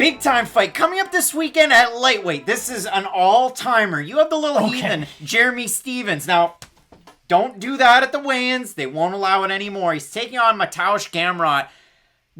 Big time fight coming up this weekend at lightweight. This is an all-timer. You have the Lil Heathen, Jeremy Stephens. Now, don't do that at the weigh-ins. They won't allow it anymore. He's taking on Mateusz Gamrot.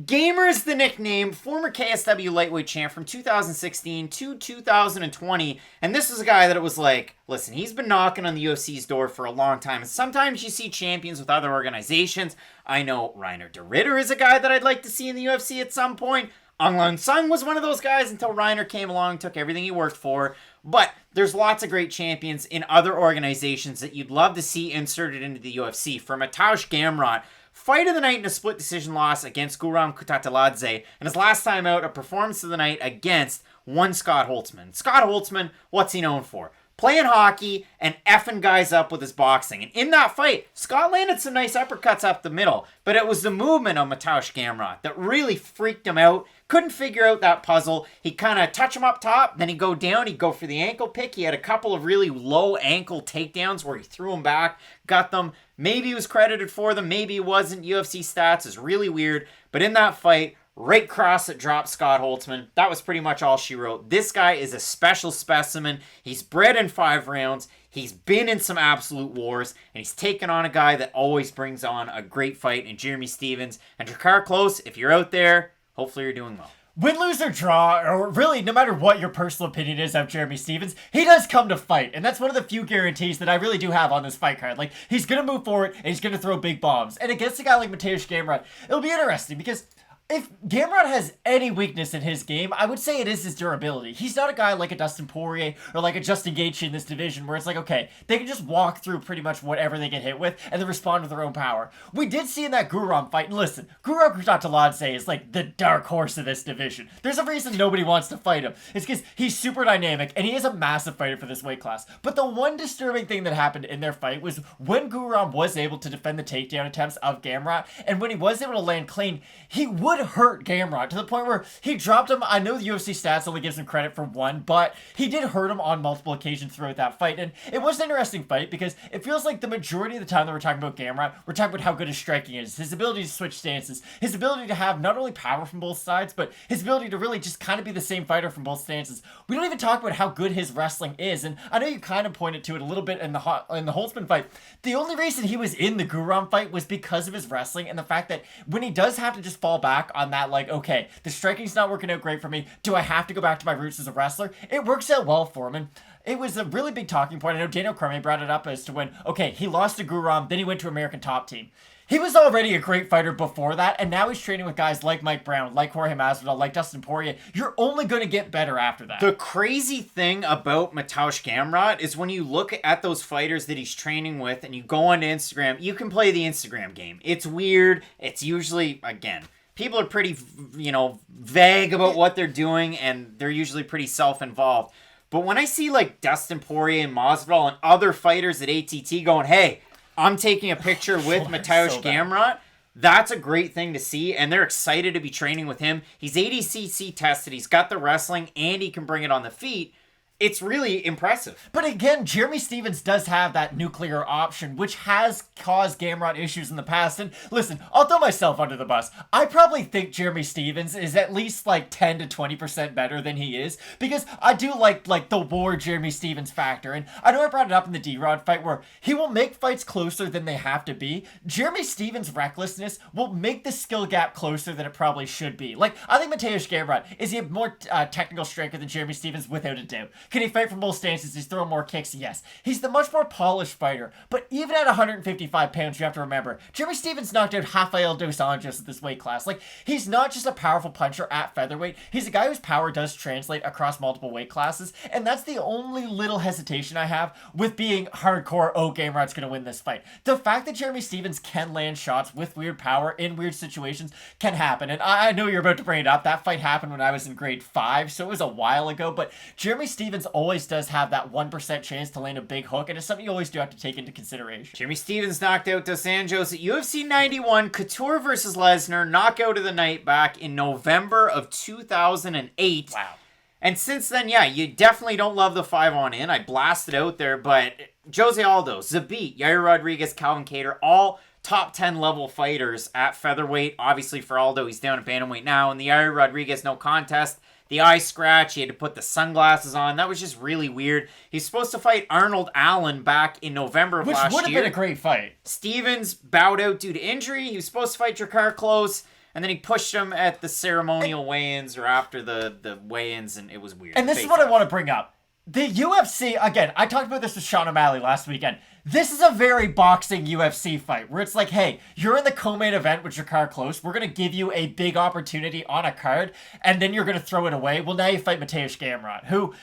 Gamer is the nickname, former KSW lightweight champ from 2016 to 2020. And this is a guy that it was like, listen, he's been knocking on the UFC's door for a long time. And sometimes you see champions with other organizations. I know Reiner de Ridder is a guy that I'd like to see in the UFC at some point. Aung Lang Sung was one of those guys until Reiner came along and took everything he worked for. But there's lots of great champions in other organizations that you'd love to see inserted into the UFC. For Mateusz Gamrot, fight of the night in a split decision loss against Guram Kutateladze, and his last time out, a performance of the night against one Scott Holtzman. Scott Holtzman, what's he known for? Playing hockey and effing guys up with his boxing. And in that fight, Scott landed some nice uppercuts up the middle, but it was the movement of Mateusz Gamrot that really freaked him out. Couldn't figure out that puzzle. He'd kind of touch him up top, then he'd go down, he'd go for the ankle pick. He had a couple of really low ankle takedowns where he threw him back, got them. Maybe he was credited for them, maybe he wasn't. UFC stats is really weird. But in that fight, right cross that dropped Scott Holtzman. That was pretty much all she wrote. This guy is a special specimen. He's bred in 5 rounds. He's been in some absolute wars. And he's taken on a guy that always brings on a great fight in Jeremy Stephens. And Drakkar Klose, if you're out there, hopefully you're doing well. Win, lose, or draw, or really, no matter what your personal opinion is of Jeremy Stephens, he does come to fight. And that's one of the few guarantees that I really do have on this fight card. Like, he's going to move forward, and he's going to throw big bombs. And against a guy like Mateusz Gamrot, it'll be interesting because if Gamrot has any weakness in his game, I would say it is his durability. He's not a guy like a Dustin Poirier or like a Justin Gaethje in this division where it's like, okay, they can just walk through pretty much whatever they get hit with and then respond with their own power. We did see in that Guram fight, and listen, Guram Kutateladze is like the dark horse of this division. There's a reason nobody wants to fight him. It's because he's super dynamic and he is a massive fighter for this weight class. But the one disturbing thing that happened in their fight was when Guram was able to defend the takedown attempts of Gamrot, and when he was able to land clean, he would hurt Gamrot to the point where he dropped him. I know the UFC stats only gives him credit for one, but he did hurt him on multiple occasions throughout that fight. And it was an interesting fight because it feels like the majority of the time that we're talking about Gamrot, we're talking about how good his striking is, his ability to switch stances, his ability to have not only power from both sides, but his ability to really just kind of be the same fighter from both stances. We don't even talk about how good his wrestling is. And I know you kind of pointed to it a little bit in the Holtzman fight. The only reason he was in the Guram fight was because of his wrestling and the fact that when he does have to just fall back on that, like, okay, the striking's not working out great for me. Do I have to go back to my roots as a wrestler? It works out well for him. And it was a really big talking point. I know Daniel Cormier brought it up as to when, okay, he lost to Guram, then he went to American Top Team. He was already a great fighter before that, and now he's training with guys like Mike Brown, like Jorge Masvidal, like Dustin Poirier. You're only going to get better after that. The crazy thing about Mateusz Gamrot is when you look at those fighters that he's training with and you go onto Instagram, you can play the Instagram game. It's weird. It's usually, again, people are pretty, vague about what they're doing, and they're usually pretty self-involved. But when I see, like, Dustin Poirier and Masvidal and other fighters at ATT going, hey, I'm taking a picture with Mateusz Gamrot, that's a great thing to see, and they're excited to be training with him. He's ADCC tested, he's got the wrestling, and he can bring it on the feet. It's really impressive. But again, Jeremy Stephens does have that nuclear option, which has caused Gamrot issues in the past. And listen, I'll throw myself under the bus. I probably think Jeremy Stephens is at least like 10 to 20% better than he is, because I do like the war Jeremy Stephens factor. And I know I brought it up in the D-Rod fight where he will make fights closer than they have to be. Jeremy Stephens' recklessness will make the skill gap closer than it probably should be. Like, I think Mateusz Gamrot, is he a more technical striker than Jeremy Stephens? Without a doubt. Can he fight from both stances? He's throwing more kicks? Yes. He's the much more polished fighter. But even at 155 pounds, you have to remember, Jeremy Stephens knocked out Rafael dos Anjos at this weight class. Like, he's not just a powerful puncher at featherweight. He's a guy whose power does translate across multiple weight classes. And that's the only little hesitation I have with being hardcore, oh, Gamrot's going to win this fight. The fact that Jeremy Stephens can land shots with weird power in weird situations can happen. And I know you're about to bring it up. That fight happened when I was in grade 5, so it was a while ago. But Jeremy Stephens always does have that 1% chance to land a big hook, and it's something you always do have to take into consideration. Jeremy Stephens knocked out Dos Anjos at UFC 91, Couture versus Lesnar, knockout of the night back in November of 2008. Wow. And since then, yeah, you definitely don't love the 5-on-in. I blasted out there, but Jose Aldo, Zabit, Yair Rodriguez, Calvin Kattar, all top 10 level fighters at featherweight. Obviously for Aldo, he's down at bantamweight now, and the Yair Rodriguez no contest the eye scratch. He had to put the sunglasses on. That was just really weird. He's supposed to fight Arnold Allen back in November of last year. Which would have been a great fight. Stevens bowed out due to injury. He was supposed to fight Drakkar Klose, and then he pushed him at the ceremonial weigh-ins or after the weigh-ins, and it was weird. And this is what I want to bring up. The UFC, again, I talked about this with Sean O'Malley last weekend. This is a very boxing UFC fight where it's like, hey, you're in the co-main event with Drakkar Klose. We're going to give you a big opportunity on a card, and then you're going to throw it away. Well, now you fight Mateusz Gamrot, who,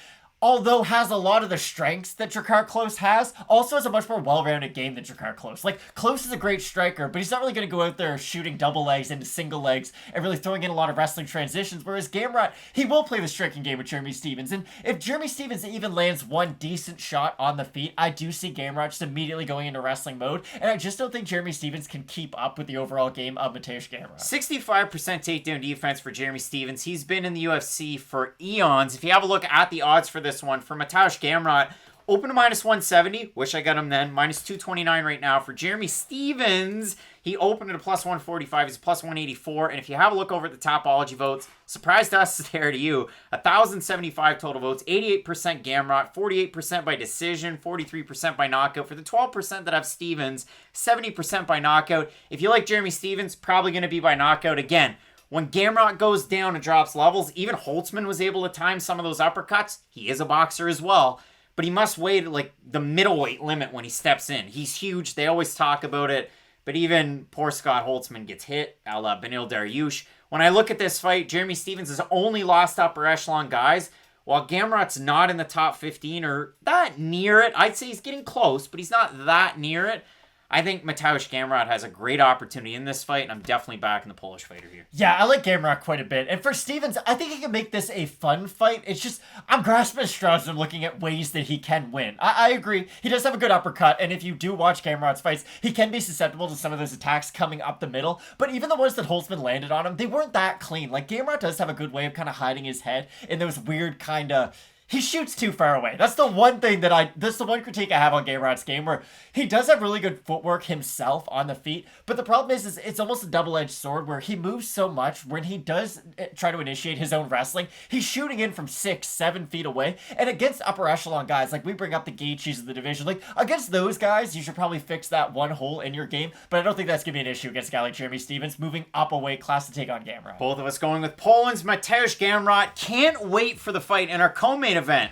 although has a lot of the strengths that Drakkar Klose has, also has a much more well-rounded game than Drakkar Klose. Like, Klose is a great striker, but he's not really going to go out there shooting double legs into single legs and really throwing in a lot of wrestling transitions, whereas Gamrot, he will play the striking game with Jeremy Stephens. And if Jeremy Stephens even lands one decent shot on the feet, I do see Gamrot just immediately going into wrestling mode, and I just don't think Jeremy Stephens can keep up with the overall game of Mateusz Gamrot. 65% takedown defense for Jeremy Stephens. He's been in the UFC for eons. If you have a look at the odds for this one, for Mateusz Gamrot, open to -170. Wish I got him then. -229 right now. For Jeremy Stephens, he opened at a +145. He's a +184. And if you have a look over at the Topology votes, surprised us there to you, 1,075 total votes. 88% Gamrot, 48% by decision, 43% by knockout. For the 12% that have Stephens, 70% by knockout. If you like Jeremy Stephens, probably going to be by knockout again. When Gamrot goes down and drops levels, even Holtzman was able to time some of those uppercuts. He is a boxer as well, but he must weigh like the middleweight limit when he steps in. He's huge. They always talk about it, but even poor Scott Holtzman gets hit, a la Benil Dariush. When I look at this fight, Jeremy Stephens has only lost upper echelon guys, while Gamrot's not in the top 15 or that near it. I'd say he's getting close, but he's not that near it. I think Mateusz Gamrot has a great opportunity in this fight, and I'm definitely backing the Polish fighter here. Yeah, I like Gamrot quite a bit. And for Stephens, I think he can make this a fun fight. It's just, I'm grasping at straws and looking at ways that he can win. I agree. He does have a good uppercut, and if you do watch Gamrot's fights, he can be susceptible to some of those attacks coming up the middle. But even the ones that Holtzman landed on him, they weren't that clean. Like, Gamrot does have a good way of kind of hiding his head in those weird kind of... He shoots too far away. That's the one thing that's the one critique I have on Gamrot's game, where he does have really good footwork himself on the feet, but the problem is it's almost a double-edged sword where he moves so much. When he does try to initiate his own wrestling, he's shooting in from 6-7 feet away, and against upper echelon guys, like we bring up the Gaethjes of the division, like against those guys, you should probably fix that one hole in your game, but I don't think that's going to be an issue against a guy like Jeremy Stephens moving up a weight class to take on Gamrot. Both of us going with Poland's Mateusz Gamrot. Can't wait for the fight in our co-main event.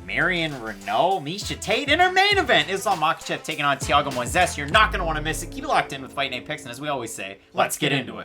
Marion, Reneau, Miesha, Tate. In our main event, Islam Makhachev taking on Thiago Moises. You're not going to want to miss it. Keep it locked in with Fight Night Picks, and as we always say, let's get into it.